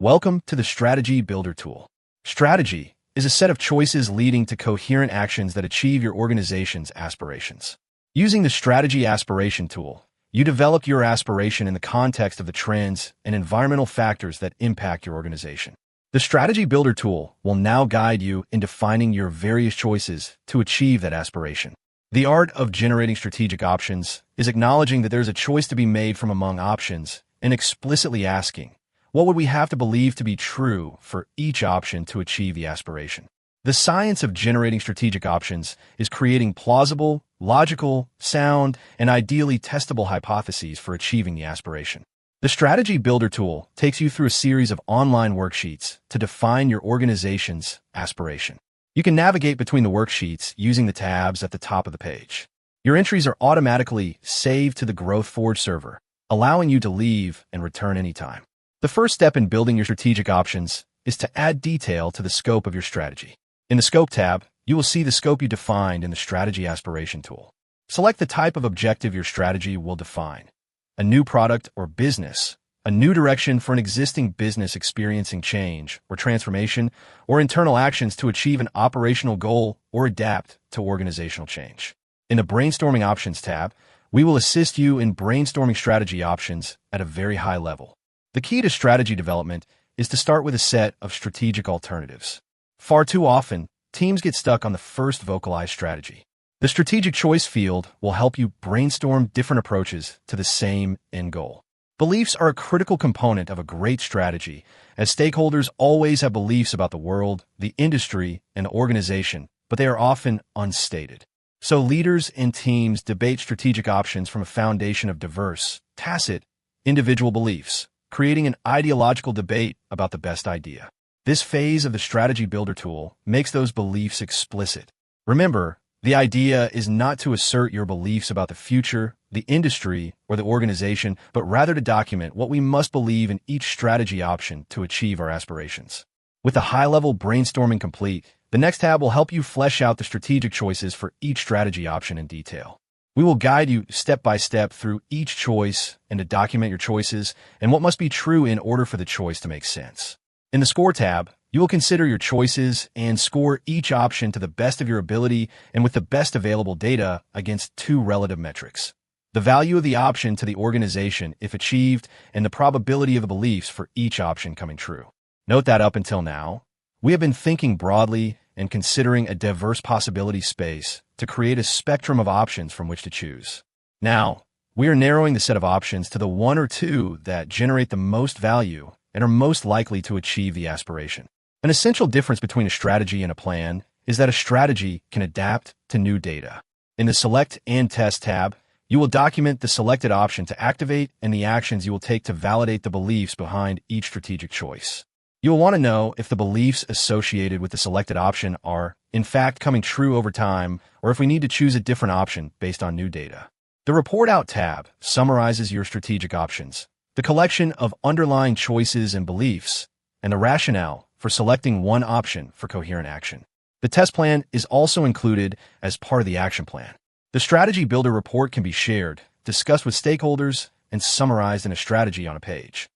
Welcome to the Strategy Builder tool. Strategy is a set of choices leading to coherent actions that achieve your organization's aspirations. Using the Strategy Aspiration tool, you develop your aspiration in the context of the trends and environmental factors that impact your organization. The Strategy Builder tool will now guide you in defining your various choices to achieve that aspiration. The art of generating strategic options is acknowledging that there's a choice to be made from among options and explicitly asking, what would we have to believe to be true for each option to achieve the aspiration? The science of generating strategic options is creating plausible, logical, sound, and ideally testable hypotheses for achieving the aspiration. The Strategy Builder tool takes you through a series of online worksheets to define your organization's aspiration. You can navigate between the worksheets using the tabs at the top of the page. Your entries are automatically saved to the GrowthForge server, allowing you to leave and return anytime. The first step in building your strategic options is to add detail to the scope of your strategy. In the Scope tab, you will see the scope you defined in the Strategy Aspiration tool. Select the type of objective your strategy will define: a new product or business, a new direction for an existing business experiencing change or transformation, or internal actions to achieve an operational goal or adapt to organizational change. In the Brainstorming Options tab, we will assist you in brainstorming strategy options at a very high level. The key to strategy development is to start with a set of strategic alternatives. Far too often, teams get stuck on the first vocalized strategy. The strategic choice field will help you brainstorm different approaches to the same end goal. Beliefs are a critical component of a great strategy, as stakeholders always have beliefs about the world, the industry, and the organization, but they are often unstated. So leaders and teams debate strategic options from a foundation of diverse, tacit, individual beliefs, creating an ideological debate about the best idea. This phase of the Strategy Builder tool makes those beliefs explicit. Remember, the idea is not to assert your beliefs about the future, the industry, or the organization, but rather to document what we must believe in each strategy option to achieve our aspirations. With the high-level brainstorming complete, the next tab will help you flesh out the strategic choices for each strategy option in detail. We will guide you step by step through each choice and to document your choices and what must be true in order for the choice to make sense. In the Score tab, you will consider your choices and score each option to the best of your ability and with the best available data against two relative metrics: the value of the option to the organization if achieved and the probability of the beliefs for each option coming true. Note that up until now, we have been thinking broadly and considering a diverse possibility space to create a spectrum of options from which to choose. Now, we are narrowing the set of options to the one or two that generate the most value and are most likely to achieve the aspiration. An essential difference between a strategy and a plan is that a strategy can adapt to new data. In the Select and Test tab, you will document the selected option to activate and the actions you will take to validate the beliefs behind each strategic choice. You will want to know if the beliefs associated with the selected option are, in fact, coming true over time, or if we need to choose a different option based on new data. The Report Out tab summarizes your strategic options, the collection of underlying choices and beliefs, and the rationale for selecting one option for coherent action. The test plan is also included as part of the action plan. The Strategy Builder report can be shared, discussed with stakeholders, and summarized in a strategy on a page.